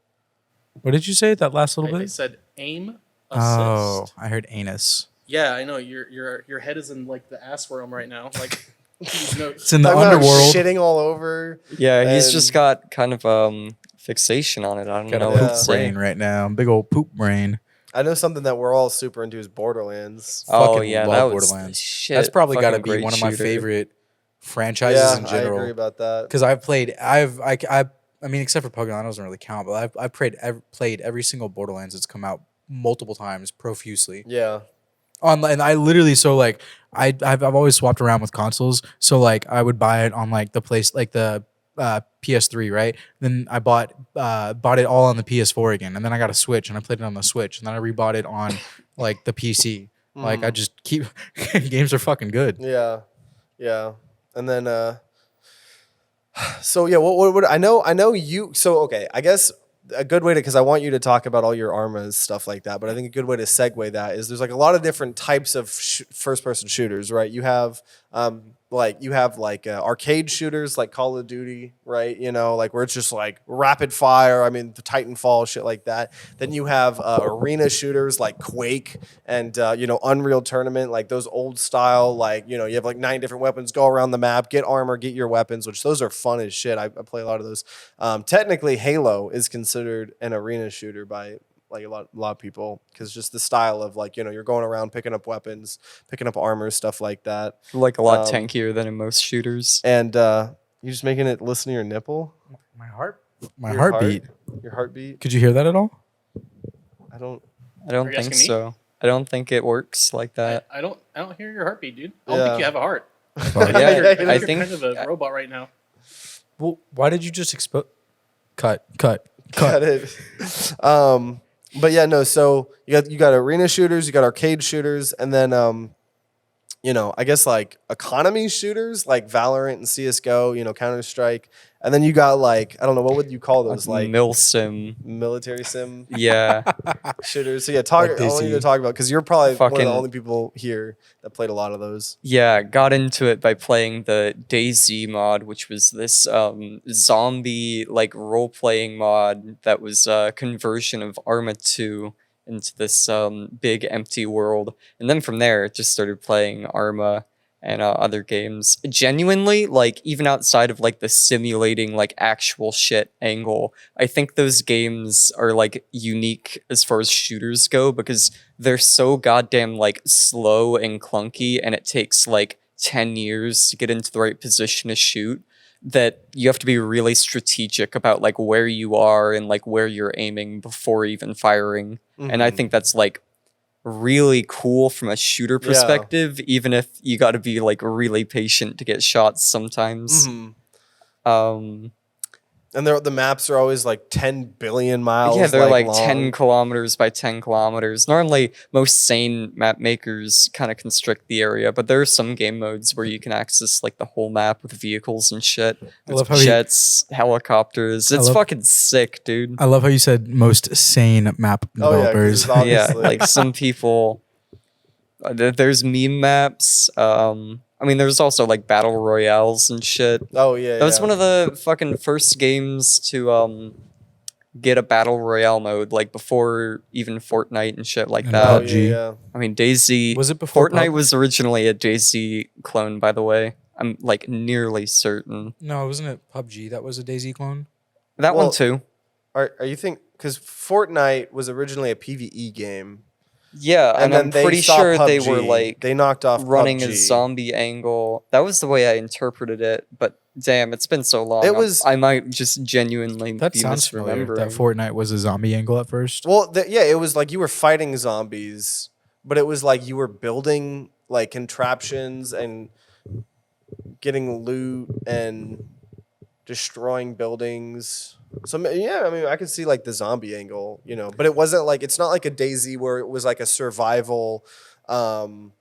What did you say? That last little I bit? said aim Oh, assist. I heard anus. Yeah, I know your head is in like the ass worm right now. Like these notes. It's in the Talking about underworld. shitting all over. Yeah, he's just And- got kind of fixation on it. I don't Got know a what poop to say. brain right now. Big old poop brain. I know something that we're all super into is Borderlands. Oh Fucking yeah, love that was Borderlands. shit. That's probably got to fucking be great one of my shooter. favorite franchises Yeah, in I general. agree about that. Because I've played, I mean, except for Pokemon, that doesn't really count. But I've played every single Borderlands that's come out multiple times, profusely. Yeah. And I literally I've always swapped around with consoles. So like I would buy it on like the place like the PS3, right? Then I bought it all on the PS4 again, and then I got a Switch and I played it on the Switch, and then I rebought it on like the PC. Like I just keep games are fucking good. Yeah. Yeah. And then so yeah, what I know you so okay, I guess a good way to because I want you to talk about all your Armas stuff like that, but I think a good way to segue that is there's like a lot of different types of first person shooters, right? You have arcade shooters like Call of Duty, right? You know, like where it's just like rapid fire. I mean, the Titanfall shit like that. Then you have arena shooters like Quake and Unreal Tournament, like those old style. Like you have like 9 different weapons, go around the map, get armor, get your weapons, which those are fun as shit. I play a lot of those. Technically, Halo is considered an arena shooter by like a lot of people because just the style of like you're going around picking up weapons, picking up armor, stuff like that. Like a lot tankier than in most shooters. And you're just making it listen to your nipple, My Your heartbeat. your heartbeat. Could you hear that at all? I don't. I don't Are you think asking me? so. I don't think it works like that. I don't hear your heartbeat, dude. I don't Yeah. think you have a heart. Yeah, You're I kind think of a robot right now. Well, why did you just expose? Cut. Got it. But yeah, no. So you got arena shooters, you got arcade shooters, and then I guess like economy shooters like Valorant and CS:GO, Counter Strike, and then you got like I don't know what would you call those like Milsim. military sim Yeah. shooters. So yeah, Like I want you to DC. talk about because you're probably one of Fucking- the only people here that played a lot of those. Yeah, got into it by playing the DayZ mod, which was this zombie like role playing mod that was a conversion of Arma 2 into this big empty world. And then from there, it just started playing Arma and other games. Genuinely, like even outside of like the simulating like actual shit angle, I think those games are like unique as far as shooters go because they're so goddamn like slow and clunky, and it takes like 10 years to get into the right position to shoot that you have to be really strategic about like where you are and like where you're aiming before even firing. And I think that's like really cool from a shooter Yeah. perspective, even if you got to be like really patient to get shots sometimes. And the maps are always like 10 billion miles. Yeah, they're like long. 10 kilometers by 10 kilometers. Normally, most sane map makers kind of constrict the area, but there are some game modes where you can access like the whole map with vehicles and shit. I love how Jets, helicopters. It's fucking sick, dude. I love how you said most sane map Oh, yeah, 'cause developers. it's all- Yeah, Obviously. like some people. There's meme maps. I mean, there's also like battle royales and shit. Oh yeah. That was one of the fucking first games to get a battle royale mode, like before even Fortnite and shit like And that. Oh PUBG. yeah. I mean, DayZ. Was it before Fortnite PUBG? was originally a DayZ clone, by the way. I'm like nearly certain. No, wasn't it PUBG that was a DayZ clone? That Well, one too. Are you think because Fortnite was originally a PVE game, Yeah, and I'm they pretty saw sure they PUBG. were like they knocked off running PUBG. a zombie angle. That was the way I interpreted it, but damn, it's been so long. It was- I might just genuinely That be sounds familiar. misremembering. That Fortnite was a zombie angle at first. Well, yeah, it was like you were fighting zombies, but it was like you were building like contraptions and getting loot and destroying buildings. So yeah, I mean, I could see like the zombie angle, but it wasn't like it's not like a DayZ where it was like a survival, and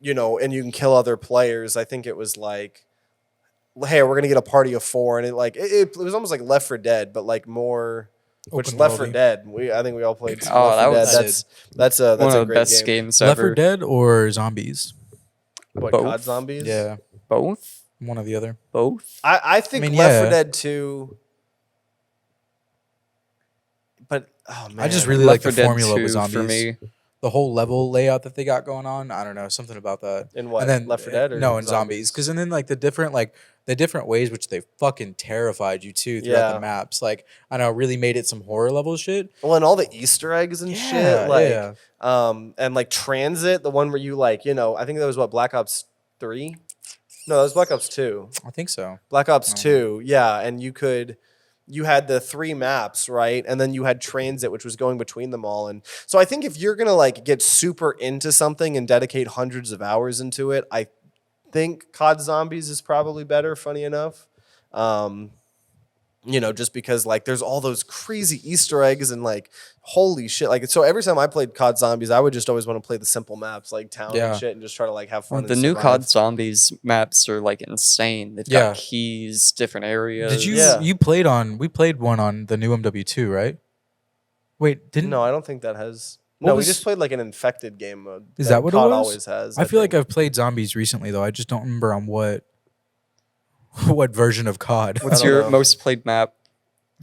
you can kill other players. I think it was like, hey, we're gonna get a party of 4, and it was almost like Left 4 Dead, but like more. Which Open Left 4 worldy. Dead? I think we all played. Oh, Left that 4 Dead. was- That's a one of the great best game. games Left 4 ever. Dead or zombies? What, Both? COD Zombies? Yeah, Both? one or the other. Both? I think I mean, Left yeah. 4 Dead 2. But Oh man, I just really Left like the 4 Dead formula 2 with for zombies. me. The whole level layout that they got going on. I don't know, something about that. In what? And then Left 4 Dead or no, in zombies, because then like the different ways which they fucking terrified you too throughout the Yeah. maps. Like I know, really made it some horror level shit. Well, and all the Easter eggs and Yeah, shit, like, yeah. and like Transit, the one where you like, I think that was what, Black Ops 3? No, that was Black Ops 2. I think so. Black Ops Uh-huh. 2, yeah, and you had the 3 maps, right? And then you had Transit, which was going between them all. And so I think if you're gonna like get super into something and dedicate hundreds of hours into it, I think COD Zombies is probably better, funny enough. Just because like there's all those crazy Easter eggs and like holy shit. Like so every time I played COD Zombies, I would just always want to play the simple maps like town Yeah. and shit and just try to like have fun. The and new survive. COD Zombies maps are like insane. They've Yeah. got keys, different areas. Did you Yeah. we played one on the new MW2, right? Wait, didn't No, I don't think that has. What No, was- we just played like an infected game mode. Is that what it COD was? always has. I feel like think. I've played zombies recently though. I just don't remember on what what version of COD. What's don't your know. most played map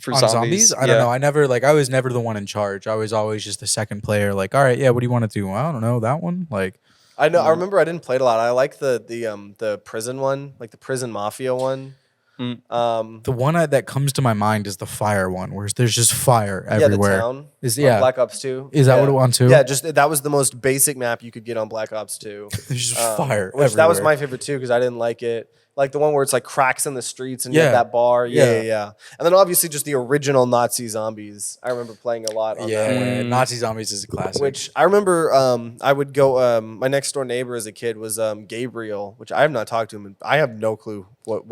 for On zombies? I don't know. I never I was never the one in charge. I was always just the second player. Like, all right, yeah, what do you want to do? Well, I don't know, that one. Like, I know. I remember I didn't play it a lot. I like the prison one, like the prison mafia one. Mm. the one that comes to my mind is the fire one, where there's just fire Yeah, the everywhere. town. Is on yeah, Black Ops 2. is that yeah. what it on too? Yeah, just that was the most basic map you could get on Black Ops 2. there's just fire. Which that was everywhere. my favorite too because I didn't like it. Like the one where it's like cracks in the streets and you Yeah. have that bar. Yeah, Yeah. yeah, yeah. And then obviously just the original Nazi zombies. I remember playing a lot on Yeah, that one. Mm. Nazi zombies is a classic. Which I remember I would go my next door neighbor as a kid was Gabriel, which I have not talked to him and I have no clue what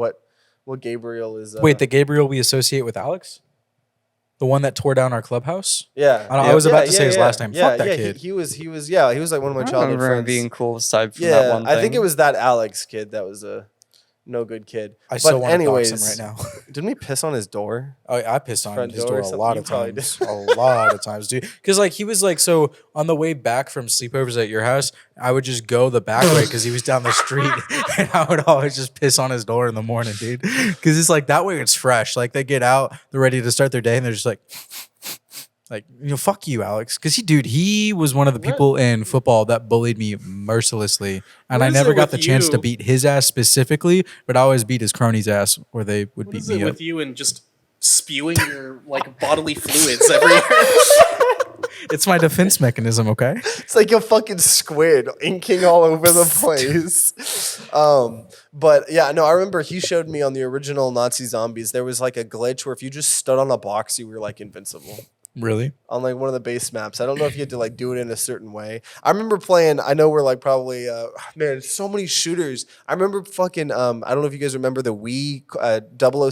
Gabriel is. Wait, the Gabriel we associate with Alex, the one that tore down our clubhouse. yeah. I was about to say his yeah. last name. Yeah, Fuck that yeah, kid. He was like one of my I childhood remember him friends. being cool aside from yeah, that one thing. I think it was that Alex kid that was a no good kid. I still want to anyways, dox him right now. Didn't we piss on his door? Oh, yeah, I pissed on Front his door door or a something? lot You of probably times. A lot of times, dude. Because like he was like, so on the way back from sleepovers at your house, I would just go the back way because he was down the street, and I would always just piss on his door in the morning, dude. Because it's like that way it's fresh. Like they get out, they're ready to start their day, and they're just like, fuck you, Alex. Because he was one of the people in football that bullied me mercilessly, and What I is never it got the with chance to you? beat his ass specifically, but I always beat his cronies' ass, or they would What beat is it me up. with you and just spewing your like bodily fluids everywhere? It's my defense mechanism, okay? It's like a fucking squid inking all over the place. But yeah, no, I remember he showed me on the original Nazi Zombies, there was like a glitch where if you just stood on a box, you were like invincible. Really? On like one of the base maps. I don't know if you had to like do it in a certain way. I remember playing, I know we're like probably man, so many shooters. I remember fucking I don't know if you guys remember the Wii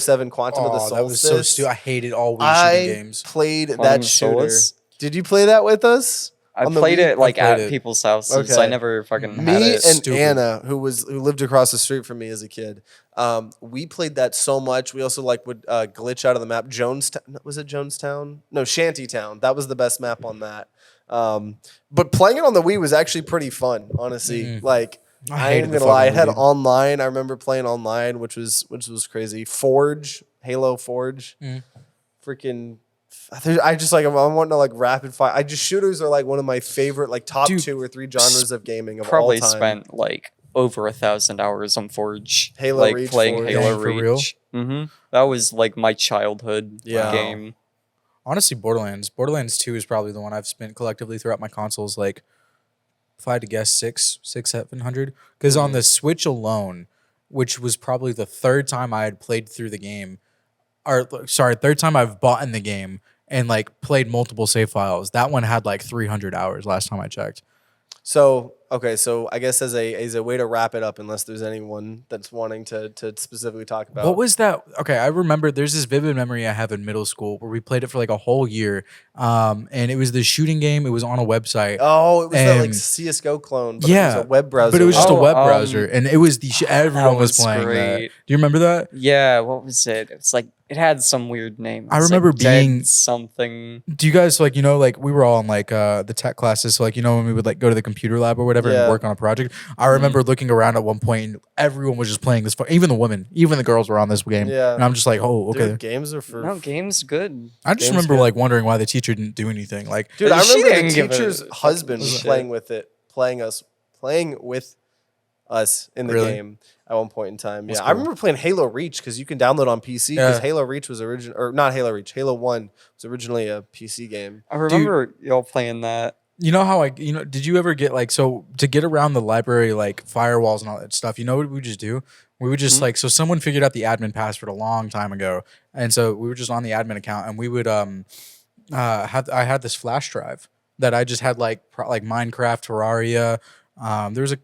007 Quantum of the Solstice. that was so stupid. I hated all Wii I shooting games. played Quantum that of shooter. Solace? Did you play that with us? I on the played Wii? it like I played at it. people's houses. Okay. I never fucking had Me it. and Stupid. Anna, who lived across the street from me as a kid, we played that so much. We also like would glitch out of the map. Jonestown, was it Jonestown? No, Shantytown. That was the best map on that. But playing it on the Wii was actually pretty fun, honestly. Mhm. Like I I hated ain't the gonna lie, it fucking had Wii. online. I remember playing online, which was crazy. Forge, Halo Forge, Mm. freaking. I just like I'm wanting to like rapid fire. Shooters are like one of my favorite like top Dude, 2 or 3 genres of gaming of Probably all time. spent like over 1,000 hours on Forge. Halo like Reach, playing Forge. Halo Dang, for real? Reach. That was like my childhood Yeah. game. Honestly, Borderlands 2 is probably the one I've spent collectively throughout my consoles, like, if I had to guess, 700. Because on the Switch alone, which was probably the third time I had played through the game, third time I've bought in the game and like played multiple save files. That one had like 300 hours last time I checked. So okay, so I guess as a way to wrap it up, unless there's anyone that's wanting to specifically talk about What was that? Okay, I remember there's this vivid memory I have in middle school where we played it for like a whole year. And it was the shooting game. It was on a website. Oh, it was that like And- CS:GO clone, but it Yeah, was a web browser. But it was just a Oh, web browser, and it was everyone was was playing that. great. Do you remember that? Yeah, what was it? It was like It had some weird name. I It was, remember like, Dead being- something. Do you guys like, like we were all in like the tech classes, so like when we would like go to the computer lab or whatever Yeah. and work on a project. I remember looking around at one point and everyone was just playing this. Even the women, even the girls were on this game. Yeah. And I'm just like, oh, okay. Dude, games are for. No, game's good. I just game's remember good. like wondering why the teacher didn't do anything. Like, Dude, I She remember the didn't give a teacher's fucking husband was shit. playing with us in the Really? game at one point in time. That's Yeah, I cool. remember playing Halo Reach because you can download on PC. Because Yeah. Halo Reach was or not Halo Reach, Halo 1 was originally a PC game. I remember y'all playing that. you know how did you ever get like, so to get around the library, like firewalls and all that stuff, you know what we would just do? We would just like, so someone figured out the admin password a long time ago. And so we were just on the admin account and we would, I had this flash drive that I just had like Minecraft, Terraria. There was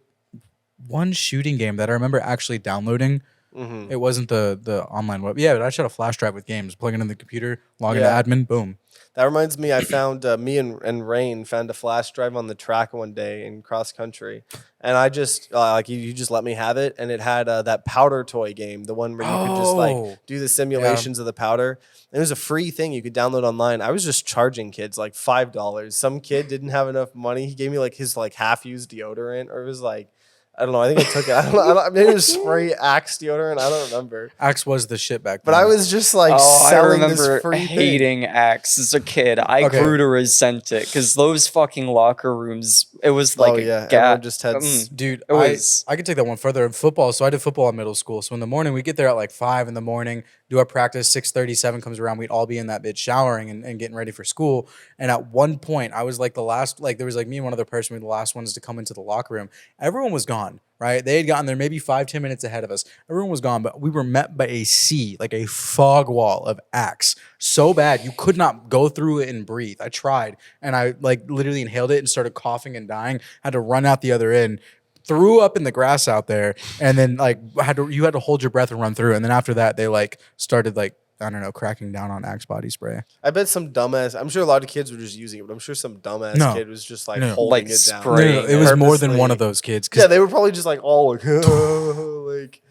one shooting game that I remember actually downloading. Mm-hmm. It wasn't the online web. Yeah, but I just had a flash drive with games, plug it in the computer, log Yeah. into admin, boom. That reminds me, I found me and Rain found a flash drive on the track one day in cross country, and I just like you just let me have it, and it had that powder toy game, the one where you could just Oh. like do the simulations of the powder. And it was a free thing you could download online. I was just charging kids like $5. Some kid didn't have enough money. He gave me like his like half used deodorant, or it was like. I don't know. I think I took it. I don't, maybe it was spray Axe deodorant. I don't remember. Axe was the shit back then. But I was just like I selling remember this free thing. hating Axe as a kid. I Okay. grew to resent it because those fucking locker rooms, it was like Oh a yeah, gap. everyone just had. Dude, It was- I could take that one further. In football, so I did football in middle school. So in the morning, we get there at like 5 in the morning, do our practice, 6:37 comes around, we'd all be in that bitch showering and getting ready for school. And at one point, I was like the last, like there was like me and one other person, we were the last ones to come into the locker room. Everyone was gone, right? They had gotten there maybe 5-10 minutes ahead of us. Everyone was gone, but we were met by a sea, like a fog wall of Axe. So bad, you could not go through it and breathe. I tried, and I like literally inhaled it and started coughing and dying. Had to run out the other end. Threw up in the grass out there, and then like you had to hold your breath and run through. And then after that, they like started like, I don't know, cracking down on Axe body spray. I bet some dumbass. I'm sure a lot of kids were just using it, but I'm sure some dumbass No. kid was just like No. holding Like it down. spray. No, it was more than Purposely. one of those kids. 'Cause Yeah, they were probably just like all like, like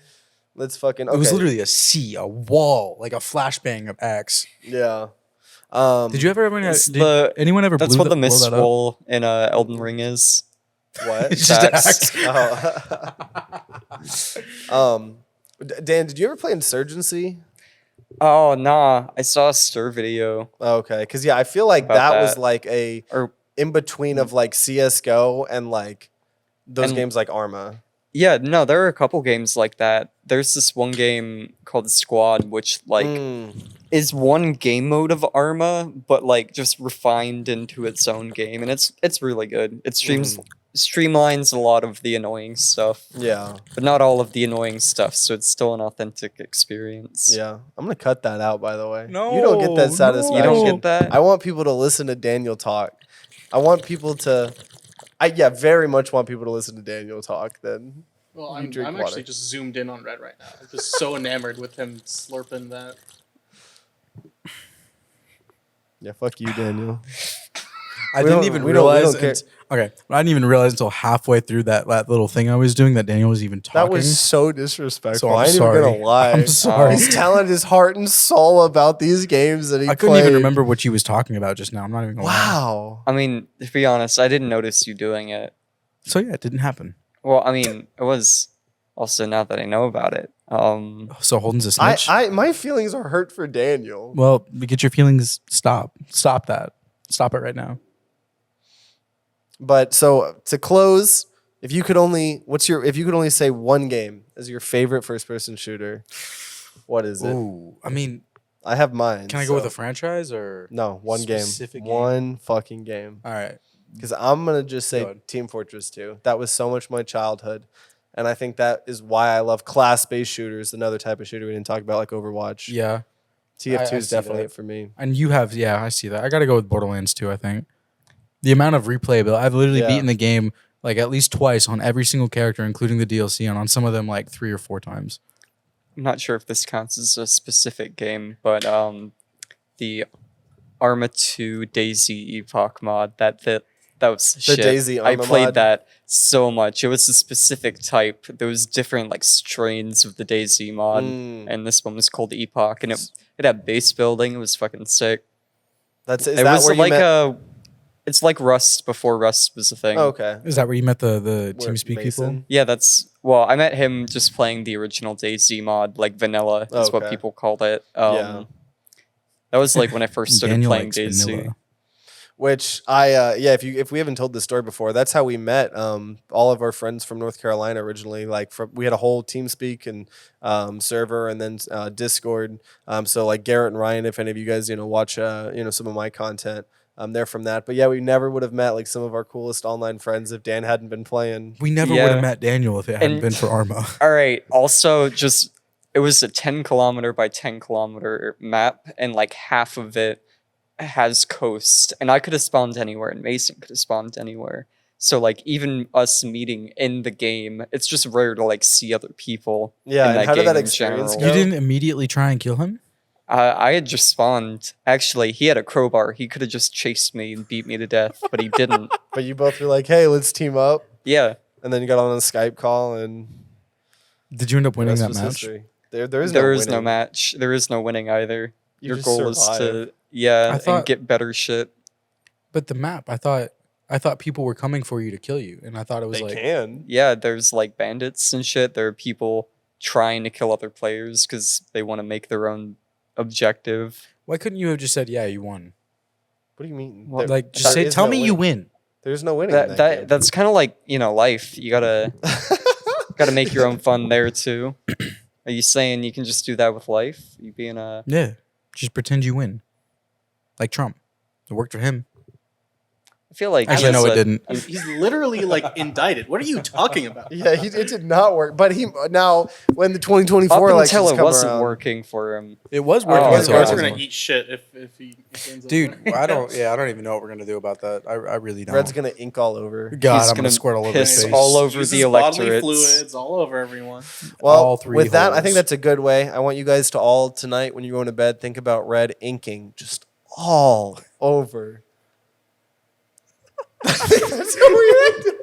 let's fucking. Okay. it was literally a sea, a wall, like a flashbang of Axe. Yeah. Did you ever? It's Did anyone ever? That's blew what the blow mist that up? wall in Elden Ring is. What? It's just That's- Axe. Dan, did you ever play Insurgency? Oh nah, I saw a stir video. Okay, because yeah, I feel like About that was that. like a Or in between of like CS:GO and like those And- games like Arma. yeah, no, there are a couple games like that. There's this one game called Squad, which like is one game mode of Arma, but like just refined into its own game, and it's really good. It streamlines a lot of the annoying stuff, Yeah, but not all of the annoying stuff. So it's still an authentic experience. yeah. I'm gonna cut that out. By the way, No, you don't get that no. satisfaction. You don't get that. I want people to listen to Daniel talk. I want people to. I very much want people to listen to Daniel talk. Then Well, You I'm drink actually water. just zoomed in on Red right now. I'm just so enamored with him slurping that. yeah, fuck you, Daniel. I We didn't don't- even we don't- we realize. don't care. Okay, I didn't even realize until halfway through that little thing I was doing that Daniel was even talking. That was so disrespectful. So I'm I ain't sorry. even gonna lie. I'm sorry. He's telling his heart and soul about these games that he I couldn't even played. remember what you was talking about just now. I'm not even gonna lie. Wow. I mean, to be honest, I didn't notice you doing it. So yeah, it didn't happen. Well, I mean, it was also now that I know about it. So Holden's a snitch. My feelings are hurt for Daniel. Well, get your feelings. Stop that. Stop it right now. But so to close, if you could only say one game as your favorite first person shooter, what is it? Ooh, I mean, I have mine. can I go with so- a franchise or? No, one specific game. game? One fucking game. All right. Because I'm gonna just Go say ahead. Team Fortress 2. That was so much my childhood. And I think that is why I love class-based shooters, another type of shooter we didn't talk about, like Overwatch. Yeah, TF2 I is see definitely that. it for me. and you have. Yeah, I see that. I got to go with Borderlands 2, I think. The amount of replayability. I've literally Yeah. beaten the game like at least twice on every single character, including the DLC, and on some of them like 3 or 4 times. I'm not sure if this counts as a specific game, but the Arma 2 Daisy Epoch mod that That was the shit. Daisy I Arma played mod. that so much. It was a specific type. There was different like strains of the Daisy mod, and this one was called Epoch, and it had base building. It was fucking sick. Is It that was where you like met? it's like Rust before Rust was a thing. Oh, okay. Is that where you met the Where TeamSpeak people? Mason? Yeah, I met him just playing the original DayZ mod, like vanilla is what Okay. people called it. Yeah. That was like when I first started Daniel playing likes DayZ. vanilla. Which if we haven't told this story before, that's how we met. All of our friends from North Carolina originally, we had a whole TeamSpeak and server, and then Discord. So like Garrett and Ryan, if any of you guys watch some of my content, they're from that. But yeah, we never would have met like some of our coolest online friends if Dan hadn't been playing. We never Yeah. would have met Daniel if it hadn't And- been for Arma. All right. Also, it was a 10 kilometer by 10 kilometer map, and like half of it has coast, and I could have spawned anywhere, and Mason could have spawned anywhere. So like even us meeting in the game, it's just rare to like see other people. Yeah, in and how did game that in experience general. go? You didn't immediately try and kill him? I had just spawned. Actually, he had a crowbar. He could have just chased me and beat me to death, but he didn't. But you both were like, "Hey, let's team up," Yeah, and then you got on a Skype call, and Did you end up the winning rest that was match? history. There is there no is no winning. match. There is no winning either. You Your just goal is survive. to I thought- and get better shit. But the map, I thought people were coming for you to kill you, and I thought it was They like can. Yeah, there's like bandits and shit. There are people trying to kill other players because they want to make their own objective. why couldn't you have just said, "Yeah, you won"? What do you mean? Well, Like just there say, is "Tell no me you winning. win." There's no winning. in That game. that's kind of like life. You gotta make your own fun there too. Are you saying you can just do that with life? You being a Yeah, just pretend you win, like Trump. It worked for him. I feel like Actually, as no, it a- didn't. He's literally like indicted. What are you talking about? Yeah, it did not work. But now when the Up 2024 elections until it come wasn't around, working for him. It was Oh, working. yeah. until Yeah. it Reds are wasn't. gonna eat shit if he ends up Dude, winning. I don't even know what we're gonna do about that. I really don't. Red's gonna ink all over. God, He's I'm gonna gonna squirt all over his piss face. all over Uses the bodily electorates. fluids all over everyone. Well, All three with that, I holes. think that's a good way. I want you guys to all tonight when you're going to bed think about Red inking just all over. That's how we end it.